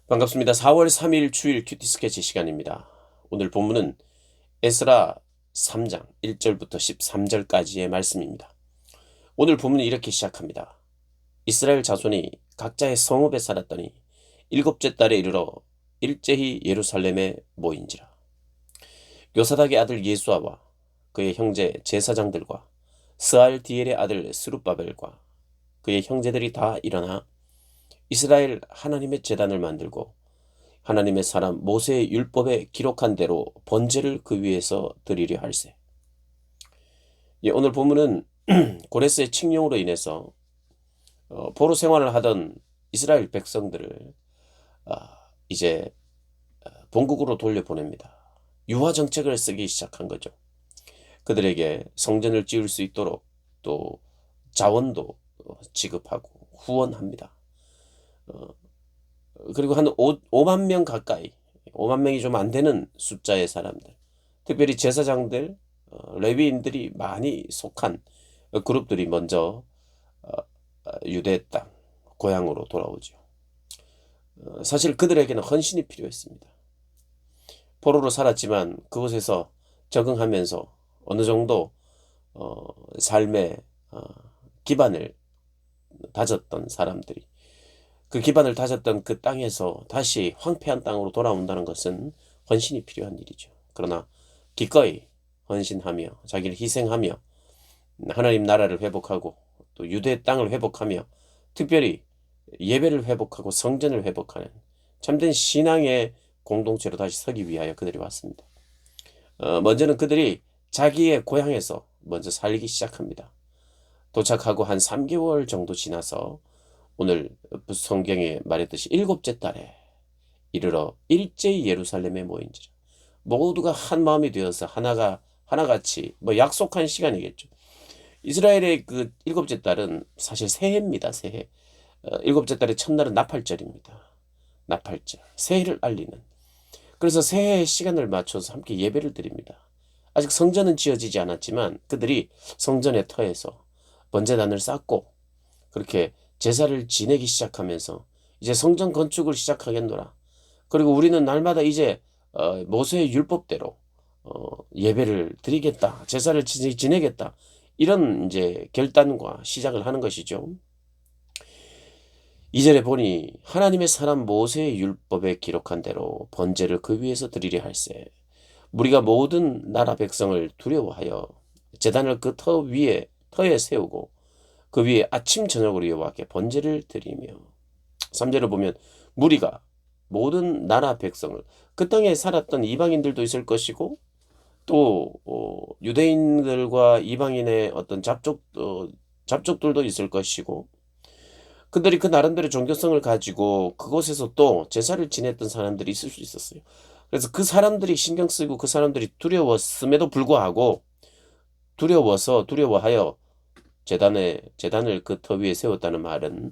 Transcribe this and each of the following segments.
반갑습니다. 4월 3일 주일 큐티 스케치 시간입니다. 오늘 본문은 에스라 3장 1절부터 13절까지의 말씀입니다. 오늘 본문이 이렇게 시작합니다. 이스라엘 자손이 각자의 성읍에 살았더니 일곱째 달에 이르러 일제히 예루살렘에 모인지라. 요사닥의 아들 예수아와 그의 형제 제사장들과 스알디엘의 아들 스룹바벨과 그의 형제들이 다 일어나 이스라엘 하나님의 제단을 만들고 하나님의 사람 모세의 율법에 기록한 대로 번제를 그 위에서 드리려 할세. 오늘 본문은 고레스의 칙령으로 인해서 포로 생활을 하던 이스라엘 백성들을 이제 본국으로 돌려보냅니다. 유화 정책을 쓰기 시작한 거죠. 그들에게 성전을 지을 수 있도록 또 자원도 지급하고 후원합니다. 그리고 한 5만 명 가까이, 5만 명이 좀 안 되는 숫자의 사람들, 특별히 제사장들, 레위인들이 많이 속한 그룹들이 먼저 유대 땅, 고향으로 돌아오죠. 사실 그들에게는 헌신이 필요했습니다. 포로로 살았지만 그곳에서 적응하면서 어느 정도 삶의 기반을 다졌던 사람들이 그 기반을 다졌던 그 땅에서 다시 황폐한 땅으로 돌아온다는 것은 헌신이 필요한 일이죠. 그러나 기꺼이 헌신하며 자기를 희생하며 하나님 나라를 회복하고 또 유대 땅을 회복하며 특별히 예배를 회복하고 성전을 회복하는 참된 신앙의 공동체로 다시 서기 위하여 그들이 왔습니다. 먼저는 그들이 자기의 고향에서 먼저 살기 시작합니다. 도착하고 한 3개월 정도 지나서 오늘 성경에 말했듯이 일곱째 달에 이르러 일제히 예루살렘에 모인지라. 모두가 한 마음이 되어서 하나같이 약속한 시간이겠죠. 이스라엘의 그 일곱째 달은 사실 새해입니다. 새해. 일곱째 달의 첫날은 나팔절입니다. 나팔절. 새해를 알리는. 그래서 새해의 시간을 맞춰서 함께 예배를 드립니다. 아직 성전은 지어지지 않았지만 그들이 성전의 터에서 번제단을 쌓고 그렇게 제사를 지내기 시작하면서 이제 성전 건축을 시작하겠노라. 그리고 우리는 날마다 이제 모세의 율법대로 예배를 드리겠다. 제사를 지내겠다. 이런 이제 결단과 시작을 하는 것이죠. 2절에 보니 하나님의 사람 모세의 율법에 기록한 대로 번제를 그 위에서 드리려 할세. 우리가 모든 나라 백성을 두려워하여 제단을 그 터에 세우고 그 위에 아침 저녁으로 여호와께 번제를 드리며 3절을 보면 무리가 모든 나라 백성을 그 땅에 살았던 이방인들도 있을 것이고 또 유대인들과 이방인의 어떤 잡족들도 있을 것이고 그들이 그 나름대로 종교성을 가지고 그곳에서 또 제사를 지냈던 사람들이 있을 수 있었어요. 그래서 그 사람들이 신경 쓰고 그 사람들이 두려웠음에도 불구하고 두려워하여 제단을 그 터 위에 세웠다는 말은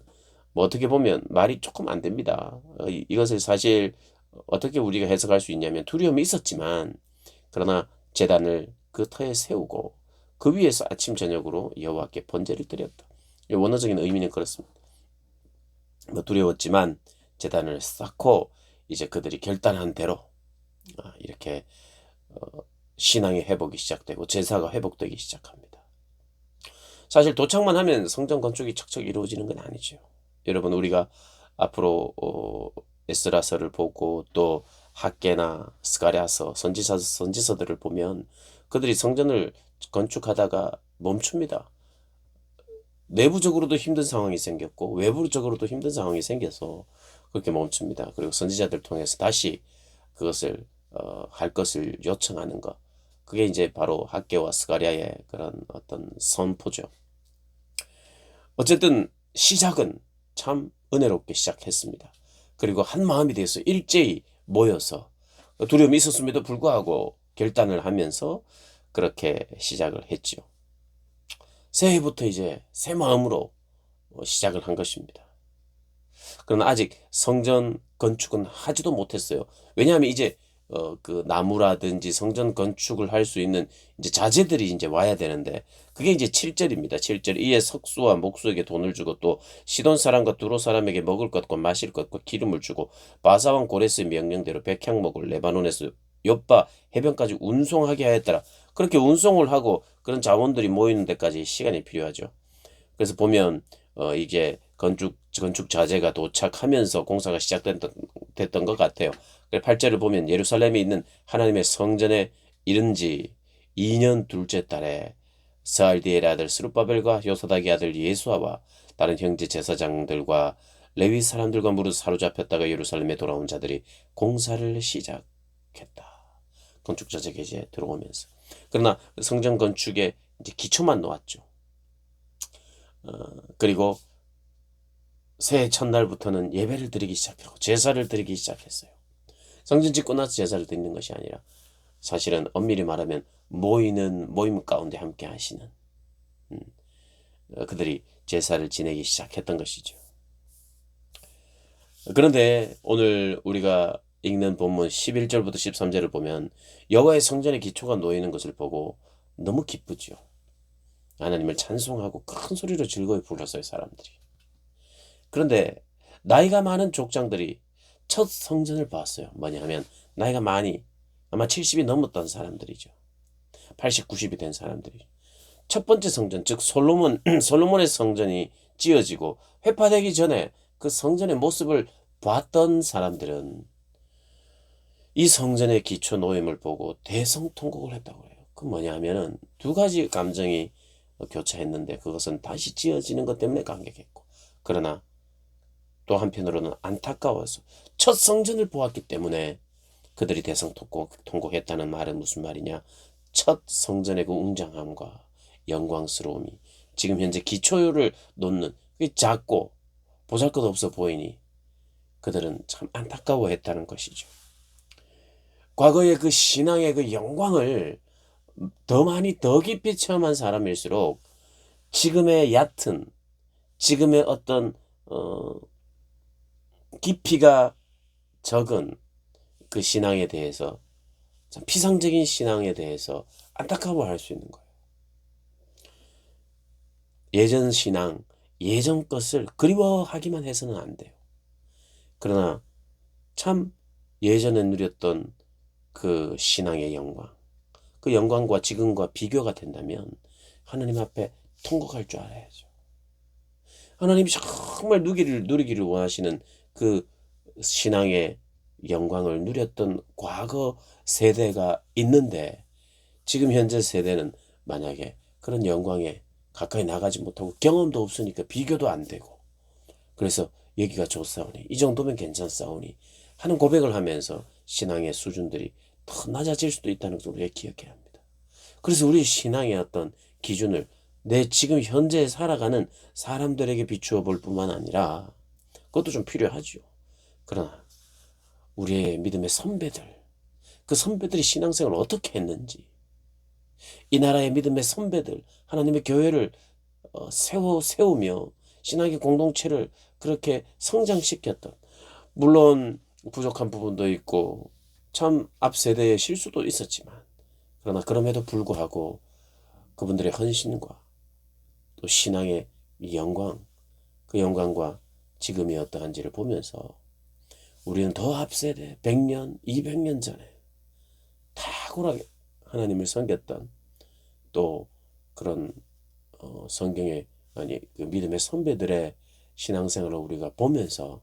어떻게 보면 말이 조금 안 됩니다. 이것을 사실 어떻게 우리가 해석할 수 있냐면 두려움이 있었지만 그러나 제단을 그 터에 세우고 그 위에서 아침 저녁으로 여호와께 번제를 드렸다. 원어적인 의미는 그렇습니다. 두려웠지만 제단을 쌓고 이제 그들이 결단한 대로 이렇게 신앙의 회복이 시작되고 제사가 회복되기 시작합니다. 사실 도착만 하면 성전 건축이 척척 이루어지는 건 아니죠. 여러분 우리가 앞으로 에스라서를 보고 또 학개나 스가랴서 선지서들을 보면 그들이 성전을 건축하다가 멈춥니다. 내부적으로도 힘든 상황이 생겼고 외부적으로도 힘든 상황이 생겨서 그렇게 멈춥니다. 그리고 선지자들 통해서 다시 그것을 할 것을 요청하는 것. 그게 이제 바로 학개와 스가랴의 그런 어떤 선포죠. 어쨌든 시작은 참 은혜롭게 시작했습니다. 그리고 한 마음이 돼서 일제히 모여서 두려움이 있었음에도 불구하고 결단을 하면서 그렇게 시작을 했죠. 새해부터 이제 새 마음으로 시작을 한 것입니다. 그러나 아직 성전 건축은 하지도 못했어요. 왜냐하면 이제 그 나무라든지 성전 건축을 할 수 있는 이제 자재들이 이제 와야 되는데, 그게 이제 7절입니다. 7절. 이에 석수와 목수에게 돈을 주고 또 시돈 사람과 두로 사람에게 먹을 것과 마실 것과 기름을 주고 바사왕 고레스의 명령대로 백향목을 레바논에서 욥바 해변까지 운송하게 하였더라. 그렇게 운송을 하고 그런 자원들이 모이는 데까지 시간이 필요하죠. 그래서 보면 이게 건축 자재가 도착하면서 공사가 시작됐던 것 같아요. 8절을 보면 예루살렘에 있는 하나님의 성전에 이른 지 2년 둘째 달에 스알디엘의 아들 스룹바벨과 요사닥의 아들 예수아와 다른 형제 제사장들과 레위 사람들과 무릇 사로잡혔다가 예루살렘에 돌아온 자들이 공사를 시작했다. 건축 자재가 이제 들어오면서. 그러나 성전 건축에 이제 기초만 놓았죠. 그리고 새해 첫날부터는 예배를 드리기 시작하고 제사를 드리기 시작했어요. 성전 짓고 나서 제사를 드리는 것이 아니라 사실은 엄밀히 말하면 모임 가운데 함께 하시는 그들이 제사를 지내기 시작했던 것이죠. 그런데 오늘 우리가 읽는 본문 11절부터 13절을 보면 여호와의 성전의 기초가 놓이는 것을 보고 너무 기쁘죠. 하나님을 찬송하고 큰 소리로 즐거이 불렀어요, 사람들이. 그런데 나이가 많은 족장들이 첫 성전을 봤어요. 뭐냐면 나이가 많이 아마 70이 넘었던 사람들이죠. 80, 90이 된 사람들이. 첫 번째 성전, 즉 솔로몬의 성전이 지어지고 회파되기 전에 그 성전의 모습을 봤던 사람들은 이 성전의 기초 노임을 보고 대성통곡을 했다고 해요. 그 뭐냐면은 두 가지 감정이 교차했는데 그것은 다시 지어지는 것 때문에 감격했고, 그러나 또 한편으로는 안타까워서 첫 성전을 보았기 때문에 그들이 대성통곡했다는 말은 무슨 말이냐? 첫 성전의 그 웅장함과 영광스러움이 지금 현재 기초를 놓는 작고 보잘것없어 보이니 그들은 참 안타까워했다는 것이죠. 과거의 그 신앙의 그 영광을 더 많이 더 깊이 체험한 사람일수록 지금의 얕은, 지금의 어떤 깊이가 적은 그 신앙에 대해서, 참 피상적인 신앙에 대해서 안타까워할 수 있는 거예요. 예전 신앙, 예전 것을 그리워하기만 해서는 안 돼요. 그러나 참 예전에 누렸던 그 신앙의 영광, 그 영광과 지금과 비교가 된다면 하나님 앞에 통곡할 줄 알아야죠. 하나님이 정말 누리기를 원하시는 그 신앙의 영광을 누렸던 과거 세대가 있는데 지금 현재 세대는 만약에 그런 영광에 가까이 나가지 못하고 경험도 없으니까 비교도 안 되고, 그래서 여기가 좋사오니 이 정도면 괜찮사오니 하는 고백을 하면서 신앙의 수준들이 더 낮아질 수도 있다는 것을 우리가 기억해야 합니다. 그래서 우리 신앙의 어떤 기준을 내 지금 현재 살아가는 사람들에게 비추어 볼 뿐만 아니라, 그것도 좀 필요하죠. 그러나 우리의 믿음의 선배들, 그 선배들이 신앙생활을 어떻게 했는지, 이 나라의 믿음의 선배들, 하나님의 교회를 세우며 신앙의 공동체를 그렇게 성장시켰던, 물론 부족한 부분도 있고 참 앞 세대의 실수도 있었지만, 그러나 그럼에도 불구하고 그분들의 헌신과 또 신앙의 영광, 그 영광과 지금이 어떠한지를 보면서 우리는 더 앞세대 100년, 200년 전에 탁월하게 하나님을 섬겼던 또 그런 성경의 그 믿음의 선배들의 신앙생활을 우리가 보면서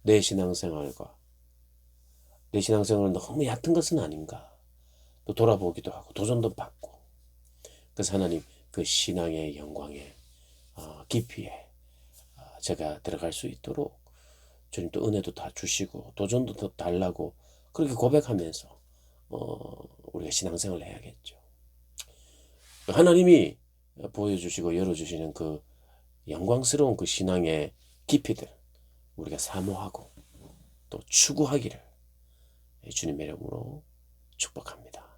내 신앙생활은 너무 얕은 것은 아닌가 또 돌아보기도 하고 도전도 받고, 그래서 하나님 그 신앙의 영광의 깊이에 제가 들어갈 수 있도록 주님 또 은혜도 다 주시고 도전도 더 달라고 그렇게 고백하면서 우리가 신앙생활을 해야겠죠. 하나님이 보여주시고 열어주시는 그 영광스러운 그 신앙의 깊이들 우리가 사모하고 또 추구하기를 주님의 이름으로 축복합니다.